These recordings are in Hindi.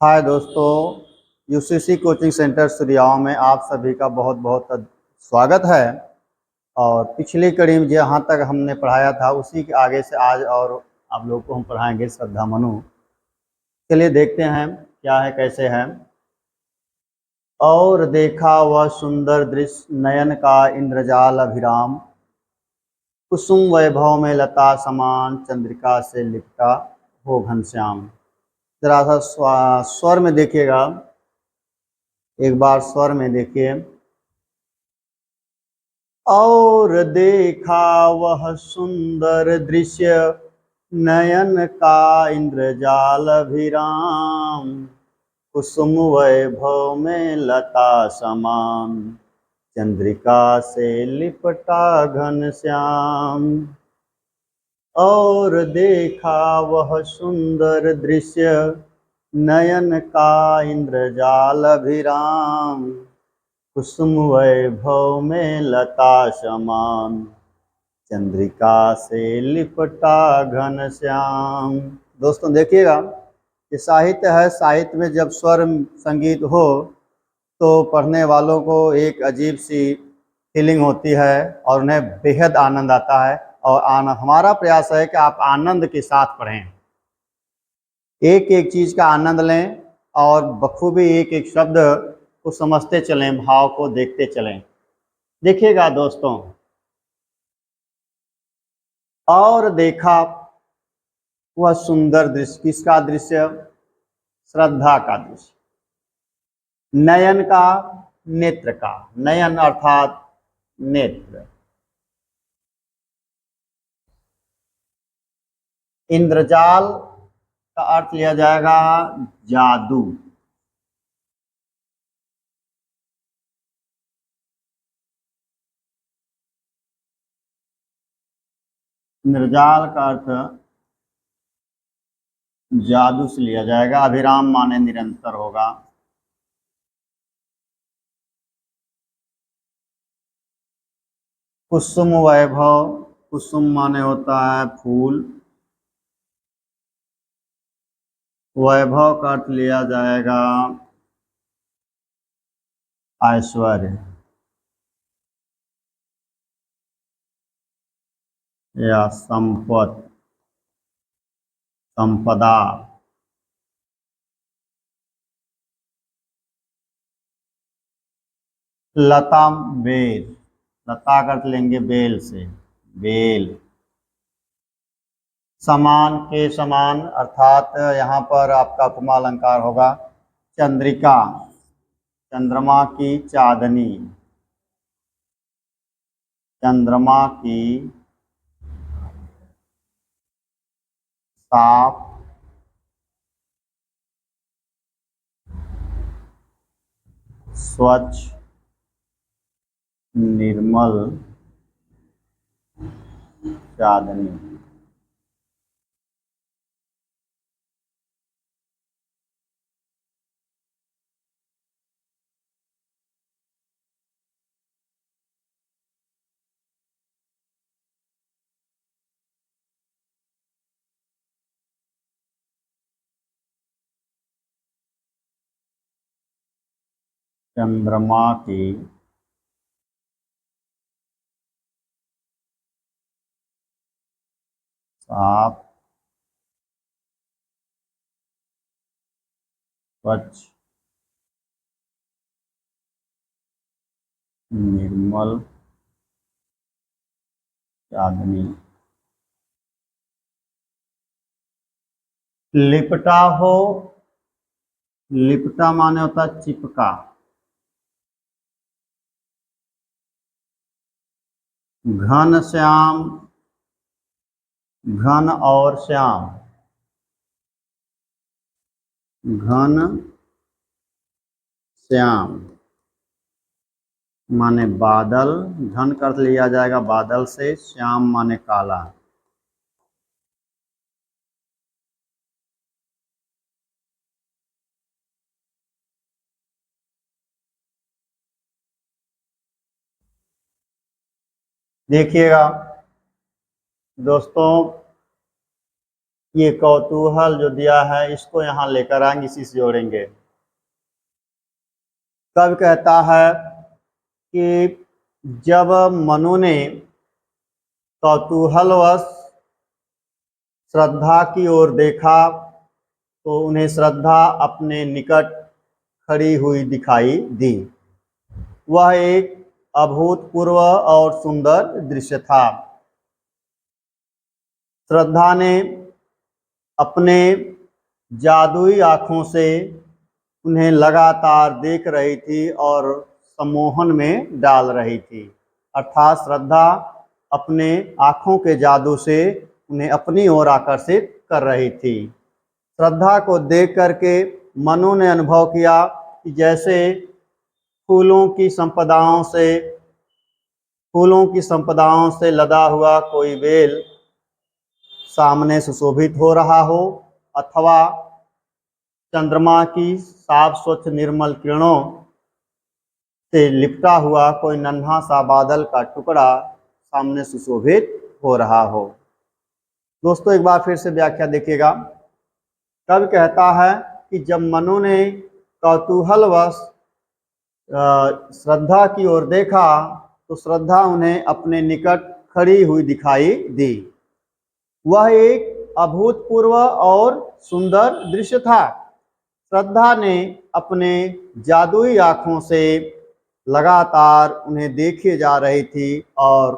हाय दोस्तों, यूसीसी कोचिंग सेंटर सुरियाव में आप सभी का बहुत बहुत स्वागत है। और पिछली कड़ी में जहाँ तक हमने पढ़ाया था उसी के आगे से आज और आप लोग को हम पढ़ाएंगे श्रद्धा मनु। चलिए देखते हैं क्या है कैसे है। और देखा वह सुंदर दृश्य नयन का इंद्रजाल अभिराम, कुसुम वैभव में लता समान चंद्रिका से लिपटा हो घनश्याम। जरा सा स्वर में देखिएगा, एक बार स्वर में देखिए। और देखा वह सुंदर दृश्य नयन का इंद्रजाल अभिराम, कुसुम वैभव में लता समान चंद्रिका से लिपटा घनश्याम। और देखा वह सुंदर दृश्य नयन का इंद्रजाल अभिराम, कुसुम वैभव में लता समान चंद्रिका से लिपटा घनश्याम। दोस्तों देखिएगा, ये साहित्य है। साहित्य में जब स्वर संगीत हो तो पढ़ने वालों को एक अजीब सी फीलिंग होती है और उन्हें बेहद आनंद आता है। और हमारा प्रयास है कि आप आनंद के साथ पढ़ें, एक एक चीज़ का आनंद लें और बखूबी एक एक शब्द को समझते चलें, भाव को देखते चलें। देखिएगा दोस्तों, और देखा वह सुंदर दृश्य, किसका दृश्य? श्रद्धा का दृश्य। नयन का, नेत्र का। नयन अर्थात नेत्र। इंद्रजाल का अर्थ लिया जाएगा जादू। इंद्रजाल का अर्थ जादू से लिया जाएगा। अभिराम माने निरंतर होगा। कुसुम वैभव, कुसुम माने होता है फूल। वैभव का अर्थ लिया जाएगा ऐश्वर्य या संपत्ति, संपदा। लता, बेल। लता का अर्थ लेंगे बेल से, बेल। समान के समान अर्थात यहाँ पर आपका उपमा अलंकार होगा चंद्रिका, चंद्रमा की चांदनी, चंद्रमा की साफ स्वच्छ निर्मल चांदनी। चंद्रमा की साफ स्वच्छ निर्मल चांदनी। लिपटा हो, लिपटा माने होता चिपका। घन श्याम, घन और श्याम, घन श्याम माने बादल। घन का अर्थ लिया जाएगा बादल से, श्याम माने काला। देखिएगा दोस्तों, ये कौतूहल जो दिया है इसको यहाँ लेकर आएंगे, इसी से जोड़ेंगे। कवि कहता है कि जब मनु ने कौतूहलवश श्रद्धा की ओर देखा तो उन्हें श्रद्धा अपने निकट खड़ी हुई दिखाई दी। वह एक अभूतपूर्व और सुंदर दृश्य था। श्रद्धा ने अपने जादुई आँखों से उन्हें लगातार देख रही थी और सम्मोहन में डाल रही थी। अर्थात श्रद्धा अपने आँखों के जादू से उन्हें अपनी ओर आकर्षित कर रही थी। श्रद्धा को देख करके मनु ने अनुभव किया कि जैसे फूलों की संपदाओं से लदा हुआ कोई बेल सामने सुशोभित हो रहा हो, अथवा चंद्रमा की साफ स्वच्छ निर्मल किरणों से लिपटा हुआ कोई नन्हा सा बादल का टुकड़ा सामने सुशोभित हो रहा हो। दोस्तों एक बार फिर से व्याख्या देखिएगा। कवि कहता है कि जब मनु ने कौतूहलवश श्रद्धा की ओर देखा तो श्रद्धा उन्हें अपने निकट खड़ी हुई दिखाई दी। वह एक अभूतपूर्व और सुंदर दृश्य था। श्रद्धा ने अपने जादुई आँखों से लगातार उन्हें देखे जा रही थी और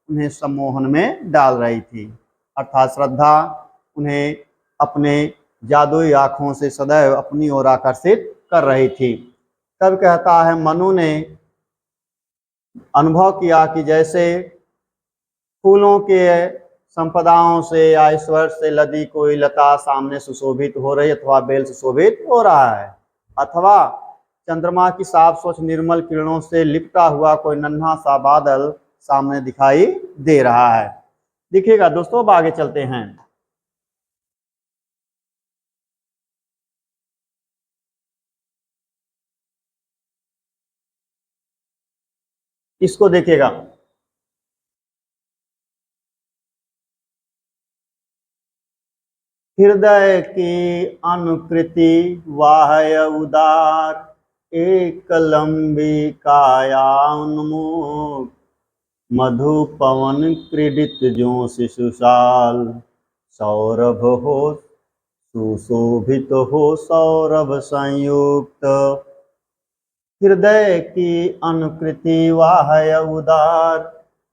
उन्हें सम्मोहन में डाल रही थी। अर्थात श्रद्धा उन्हें अपने जादुई आँखों से सदैव अपनी ओर आकर्षित कर रही थी। तब कहता है मनु ने अनुभव किया कि जैसे फूलों के संपदाओं से या ऐश्वर्य से लदी कोई लता सामने सुशोभित हो रही अथवा बेल सुशोभित हो रहा है, अथवा चंद्रमा की साफ स्वच्छ निर्मल किरणों से लिपटा हुआ कोई नन्हा सा बादल सामने दिखाई दे रहा है। देखिएगा दोस्तों, अब आगे चलते हैं। इसको देखिएगा। हृदय की अनुकृति वाह्य उदार एक लंबी काया उन्मुख मधु पवन क्रीडित जो शिशुशाल सौरभ हो सुशोभित हो सौरभ संयुक्त। हृदय की अनुकृति वाह्य उदार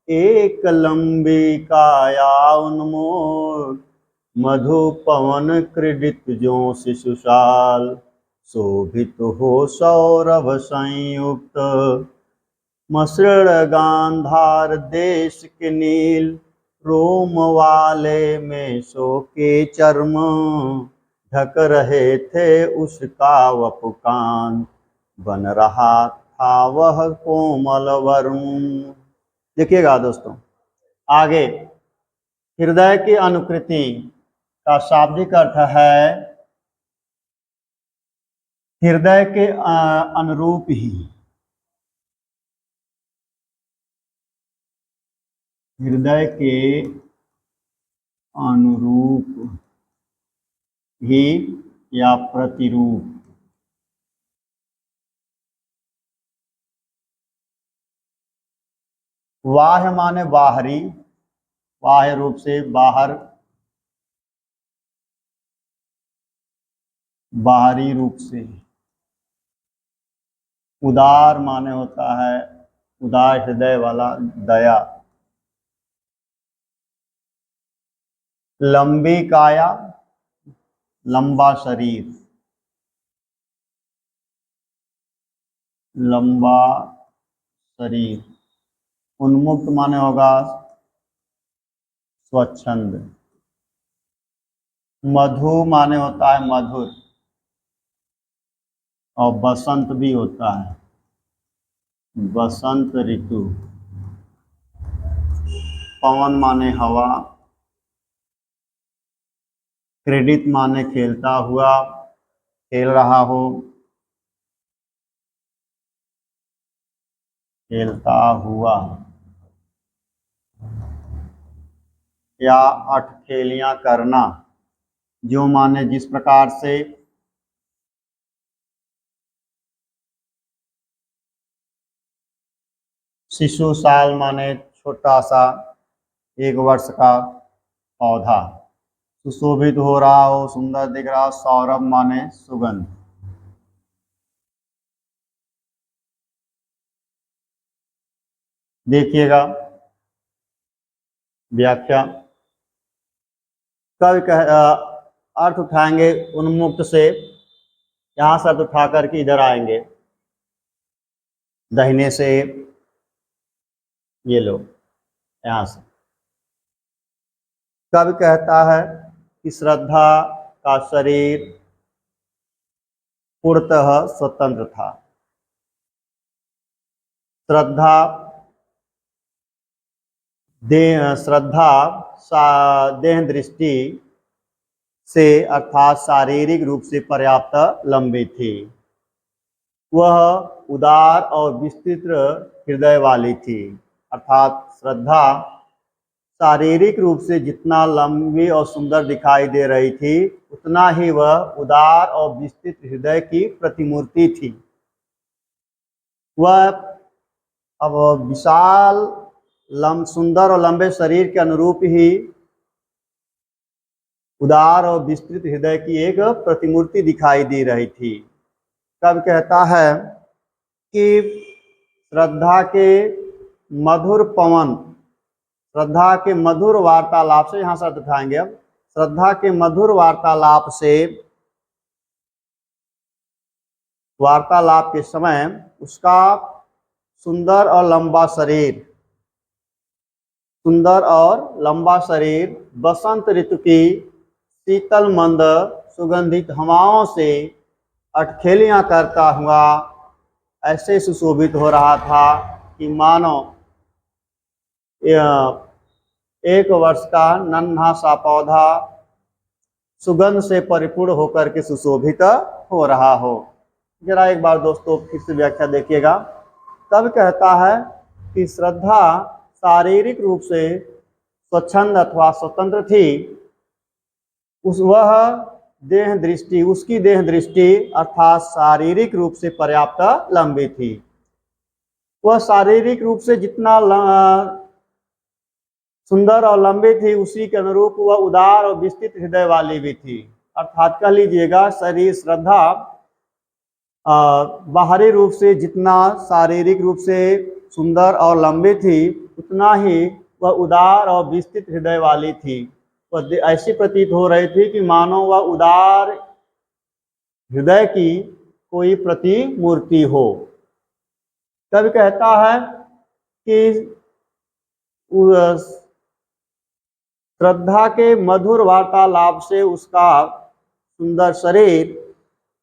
एक लंबी काया उन्मोद मधु पवन क्रीडित जो शिशुशाल शोभित हो सौरभ संयुक्त। मसृण गांधार देश के नील रोम वाले में शो के चर्म ढक रहे थे उसका वपुकान बन रहा था वह कोमल वरुण। देखिएगा दोस्तों आगे, हृदय की अनुकृति का शाब्दिक अर्थ है हृदय के अनुरूप ही। हृदय के अनुरूप ही या प्रतिरूप। वाह्य माने बाहरी, बाह्य रूप से बाहर, बाहरी रूप से। उदार माने होता है उदार हृदय वाला, दया। लंबी काया, लंबा शरीर, लंबा शरीर। उन्मुक्त माने होगा स्वच्छंद। मधु माने होता है मधुर, और बसंत भी होता है, बसंत ऋतु। पवन माने हवा। क्रेडिट माने खेलता हुआ, खेल रहा हो, खेलता हुआ, या अठखेलियां करना। जो माने जिस प्रकार से। शिशु साल माने छोटा सा 1 वर्ष का पौधा। सुशोभित हो रहा हो, सुंदर दिख रहा हो। सौरभ माने सुगंध। देखिएगा व्याख्या। कवि अर्थ उठाएंगे उन्मुक्त से। यहां से अर्थ उठा करके इधर आएंगे, दाहिने से। ये लो, यहां से कवि कहता है कि श्रद्धा का शरीर पूर्णतः स्वतंत्र था। श्रद्धा देह दृष्टि से अर्थात शारीरिक रूप से पर्याप्त लंबी थी। वह उदार और विस्तृत हृदय वाली थी। अर्थात श्रद्धा शारीरिक रूप से जितना लंबी और सुंदर दिखाई दे रही थी, उतना ही वह उदार और विस्तृत हृदय की प्रतिमूर्ति थी। वह अब विशाल सुंदर और लंबे शरीर के अनुरूप ही उदार और विस्तृत हृदय की एक प्रतिमूर्ति दिखाई दे रही थी। कब कहता है कि श्रद्धा के मधुर पवन, श्रद्धा के मधुर वार्तालाप से, यहां से अर्थ उठाएंगे अब, श्रद्धा के मधुर वार्तालाप के समय उसका सुंदर और लंबा शरीर बसंत ऋतु की शीतल मंद सुगंधित हवाओं से अटखेलियां करता हुआ ऐसे सुशोभित हो रहा था कि मानो 1 वर्ष का नन्हा सा पौधा सुगंध से परिपूर्ण होकर के सुशोभित हो रहा हो। जरा एक बार दोस्तों फिर से व्याख्या देखिएगा। तब कहता है कि श्रद्धा शारीरिक रूप से स्वच्छंद अथवा स्वतंत्र थी। उसकी देह दृष्टि अर्थात शारीरिक रूप से पर्याप्त लंबी थी। वह शारीरिक रूप से जितना सुंदर और लंबी थी, उसी के अनुरूप वह उदार और विस्तृत हृदय वाली भी थी। अर्थात कह लीजिएगा, शरीर श्रद्धा बाहरी रूप से जितना शारीरिक रूप से सुंदर और लंबी थी, उतना ही वह उदार और विस्तृत हृदय वाली थी। वह ऐसी प्रतीत हो रही थी कि मानो वह उदार हृदय की कोई प्रतिमूर्ति हो। तब कहता है कि श्रद्धा के मधुर वार्तालाप से उसका सुंदर शरीर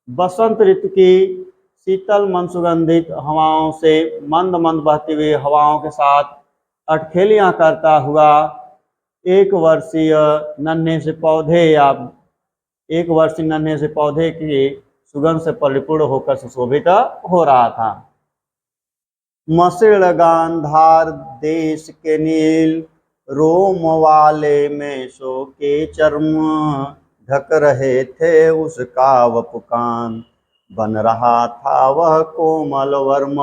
बसंत ऋतु की शीतल मन सुगंधित हवाओं से, मंद मंद बहती हुई हवाओं के साथ अटखेलियां करता हुआ 1 वर्षीय नन्हे से पौधे या 1 वर्षीय नन्हे से पौधे की सुगंध से परिपूर्ण होकर सुशोभित हो रहा था। मसृण गांधार देश के नील रोम वाले मेषों के चर्म ढक रहे थे उसका वपुकान, बन रहा था वह कोमल वर्म।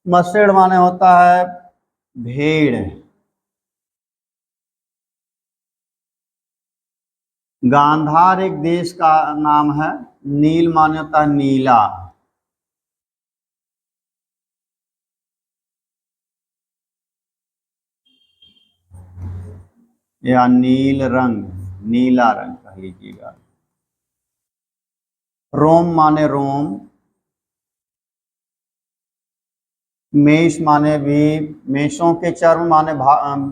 मसृण माने होता है भेड़। गांधार एक देश का नाम है। नील माने होता है नीला। या नीला रंग कह लीजिएगा। रोम माने रोम। मेष माने भी मेषों के चर्म माने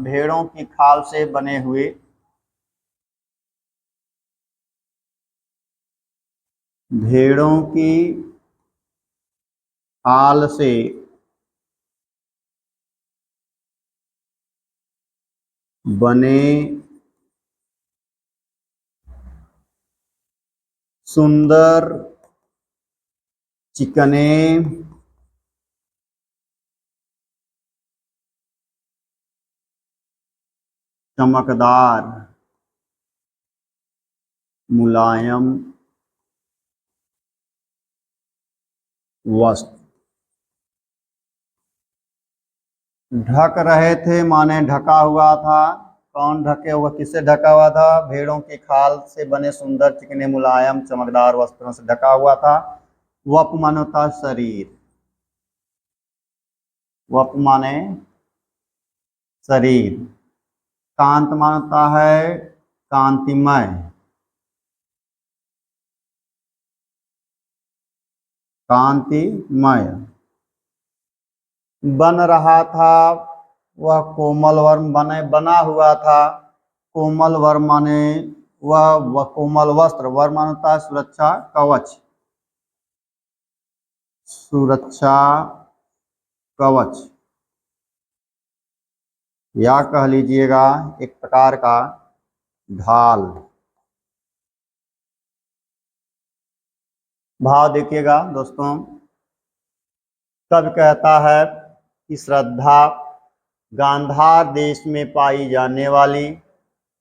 भेड़ों की खाल से बने हुए। भेड़ों की खाल से बने सुंदर चिकने चमकदार मुलायम वस्त्र। ढक रहे थे माने ढका हुआ था। कौन ढके हुआ, किससे ढका हुआ था? भेड़ों की खाल से बने सुंदर चिकने मुलायम चमकदार वस्त्रों से ढका हुआ था। वप माने होता है शरीर, वप माने शरीर। कांत माने होता है कांतिमय, कांतिमय। बन रहा था, वह कोमल वर्म बने बना हुआ था। कोमल वर्म माने वह कोमल वस्त्र, वर्म माने होता है सुरक्षा कवच, सुरक्षा कवच, या कह लीजिएगा एक प्रकार का ढाल। भाव देखिएगा दोस्तों, कवि कहता है कि श्रद्धा गांधार देश में पाई जाने वाली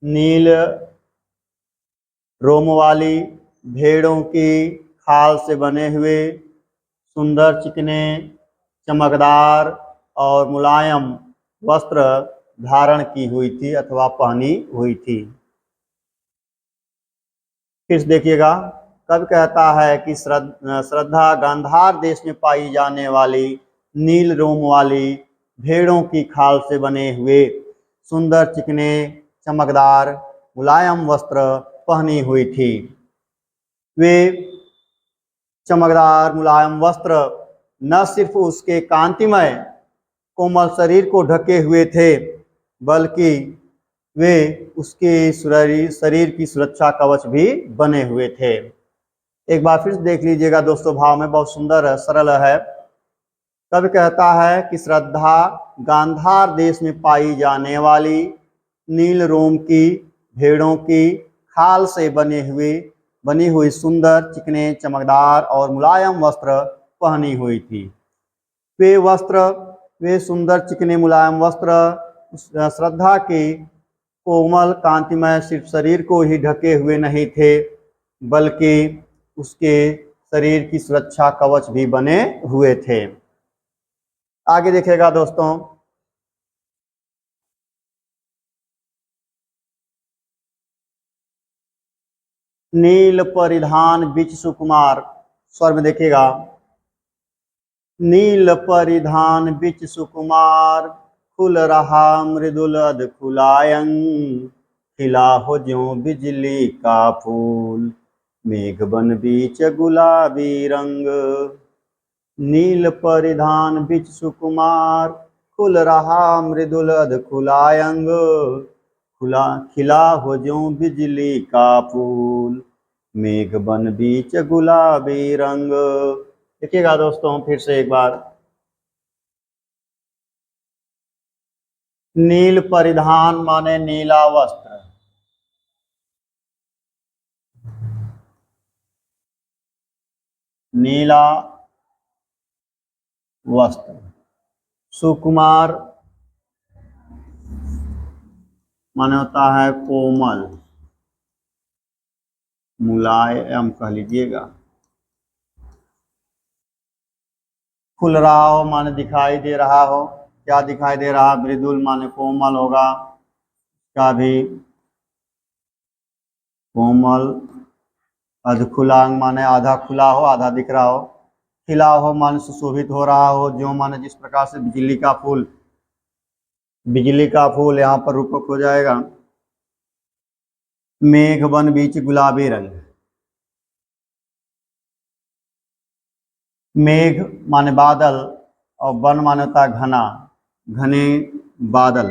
नील रोम वाली भेड़ों की खाल से बने हुए सुंदर चिकने चमकदार और मुलायम वस्त्र धारण की हुई थी अथवा पहनी हुई थी। फिर देखिएगा, कब कहता है कि श्रद्धा गांधार देश में पाई जाने वाली नील रोम वाली भेड़ों की खाल से बने हुए सुंदर चिकने चमकदार मुलायम वस्त्र पहनी हुई थी। वे चमकदार मुलायम वस्त्र न सिर्फ उसके कांतिमय कोमल शरीर को ढके हुए थे, बल्कि वे उसके शरीर की सुरक्षा कवच भी बने हुए थे। एक बार फिर देख लीजिएगा दोस्तों, भाव में बहुत सुंदर है, सरल है। कवि कहता है कि श्रद्धा गांधार देश में पाई जाने वाली नील रोम की भेड़ों की खाल से बनी हुई सुंदर चिकने चमकदार और मुलायम वस्त्र पहनी हुई थी। वे सुंदर चिकने मुलायम वस्त्र श्रद्धा के कोमल कांतिमय सिर्फ शरीर को ही ढके हुए नहीं थे, बल्कि उसके शरीर की सुरक्षा कवच भी बने हुए थे। आगे देखिएगा दोस्तों, नील परिधान बिच सुकुमार, स्वर में देखिएगा, नील परिधान बिच सुकुमार खुल रहा मृदुल खुलायंग, खिला हो ज्यों बिजली का फूल मेघ बन बीच गुलाबी रंग। नील परिधान बिच सुकुमार खुल रहा मृदुल खुलायंग, खिला हो ज्यों बिजली का फूल मेघ बन बीच गुलाबी रंग। देखिएगा दोस्तों फिर से एक बार, नील परिधान माने नीला वस्त्र, नीला वस्त्र। सुकुमार माने होता है कोमल, मुलायम कह लीजिएगा। खुल रहा हो माने दिखाई दे रहा हो, क्या दिखाई दे रहा? मृदुल माने कोमल होगा, क्या भी कोमल। अधखुलांग माने आधा खुला हो, आधा दिख रहा हो। खिला हो माने सुशोभित हो रहा हो, जो माने जिस प्रकार से बिजली का फूल, बिजली का फूल यहाँ पर रूपक हो जाएगा। मेघ बन बीच गुलाबी रंग, मेघ माने बादल और वन माने होता है घना, घने बादल।